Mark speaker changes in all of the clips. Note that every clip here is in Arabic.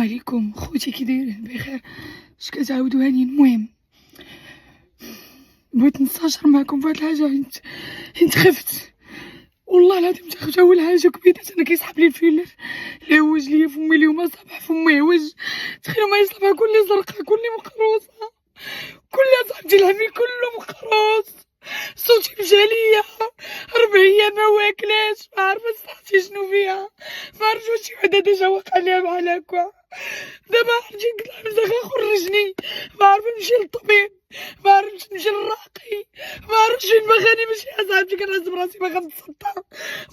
Speaker 1: عليكم خوتي كي دايرين بخير؟ اش كتعاودوا هاني؟ المهم بغيت نستشر معكم فهاد الحاجه. حيت خفت والله العظيم. خفت اول حاجه كبيدات انا كيسحب لي الفيلر اللي هوج ليا فمي اليوم صباح فمي هوج. تخيلوا ما يصبح كلي زرقاء كلي مقروصه كلها صاحبتي العمي كله مقروص. صوتي مشى ليا 4 ايام ما واكلاش ما عارفه صحتي شنو فيها. ما عرفتش واش شي وحده ديجا واقع ليها بحال هكا. دابا عرفتي قلت لها مزاغا خرجني ما عارفه نمشي للطبيب ما عرفتش نمشي للراقي ما عرفتش فين باغاني نمشي. اصاحبتي كنهز براسي باغا نتصدى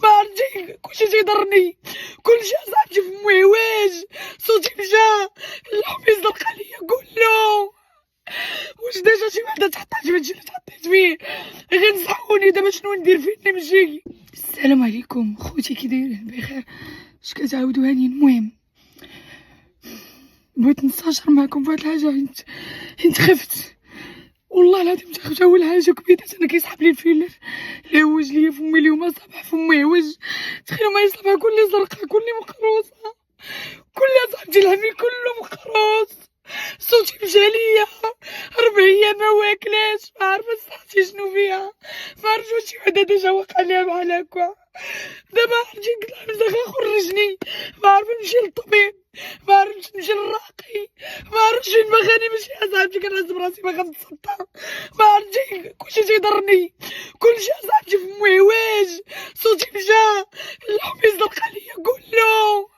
Speaker 1: ما عرفتي كلشي تيضرني كلشي. اصاحبتي فمي واج صوتي مشى اللحم يزرق عليا كله. واش ديجا شي وحده تحطات في هادشي اللي تحطيت فيه؟ غير نصحوني دابا شنو ندير فين نمشي؟ السلام عليكم خوتي كي دايرين بخير؟ اش كتعاودوا هاني؟ المهم بغيت نستشر معكم فهاد الحاجه. حيت خفت والله العظيم. خفت اول حاجه كبيدات انا كيسحب لي الفيلر اللي هوج ليا فمي اليوم صباح فمي هوج. تخيلوا ما يصبح كلي زرقاء كلي مقروصه كلها صاحبتي العمي كله مقروص. صوتي مشى ليا 4 ايام ما واكلاش ما عارفه صحتي شنو فيها. ما عرفتش واش شي وحده ديجا واقع ليها بحال هكا. دابا عرفتي قلت لها مزاغا خرجني ما عارفه نمشي للطبيب ما عرفتش نمشي للراقي ما عرفتش فين باغاني نمشي. اصاحبتي كنهز براسي باغا نتصدى ما عرفتي كلشي تيضرني كلشي. اصاحبتي فمي واج صوتي مشى اللحم يزرق عليا كله.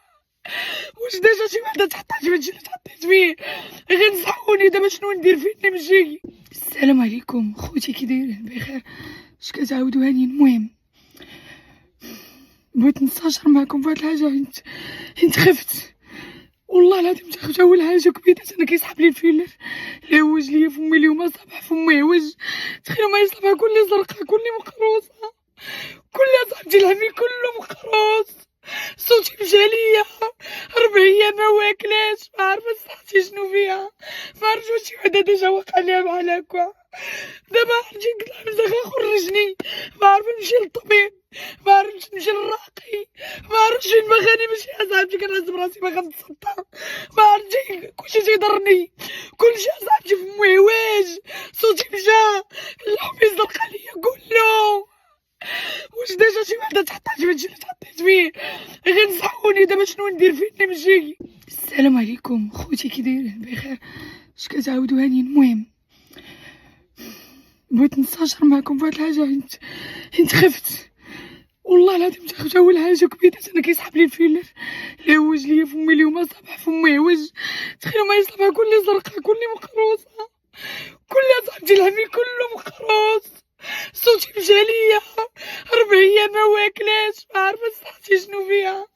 Speaker 1: واش ديجا شي وحده تحطات في هادشي اللي تحطيت فيه؟ غير نصحوني دابا شنو ندير فين نمشي؟ السلام عليكم خوتي كي دايرين بخير؟ اش كتعاودوا هاني؟ المهم بغيت نستشر معكم فهاد الحاجه. حيت خفت والله العظيم. خفت اول حاجه كبيدات انا كيسحب لي الفيلر اللي هوج ليا فمي اليوم صباح فمي هوج. تخيلوا ما يصبح كلي زرقاء كلي مقروصه كلها صاحبتي العمي كله مقروص. صوتي مشى ليا 4 ايام ما واكلاش ما عارفه صحتي شنو فيها. ما عرفتش واش شي وحده ديجا واقع ليها بحال هكا. دابا عرفتي قلت لها مزاغا خرجني ما عارفه نمشي للطبيب ما عرفتش نمشي للراقي ما عرفتش فين باغاني نمشي. اصاحبتي كنهز براسي باغا نتصدى ما عرفتي كلشي تيضرني كلشي. اصاحبتي فمي واج صوتي مشى اللحم يزرق عليا كله. واش ديجا شي وحده تحطات في هادشي اللي تحطيت فيه؟ غير نصحوني دابا شنو ندير فين نمشي؟ السلام عليكم خوتي كي دايرين بخير؟ اش كتعاودوا هاني؟ المهم بغيت نستشر معكم فهاد الحاجه. حيت خفت والله العظيم. خفت اول حاجه كبيدات انا كيسحب لي الفيلر اللي هوج ليا فمي اليوم صباح فمي هوج. تخيلوا ما يصبح كلي زرقاء كلي مقروصه كلها صاحبتي العمي كله مقروص. صوتي مشى ليا 4 ايام ما واكلاش ما عارفه صحتي شنو فيها.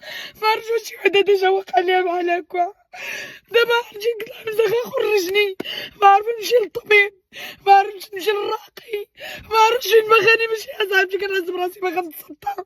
Speaker 1: ما عرفتش واش شي وحده ديجا واقع ليها بحال هكا. دابا عرفتي قلت لها مزاغا خرجني ما عارفه نمشي للطبيب ما عرفتش نمشي للراقي ما عرفتش فين باغاني نمشي. اصاحبتي كنهز براسي باغا نتصدى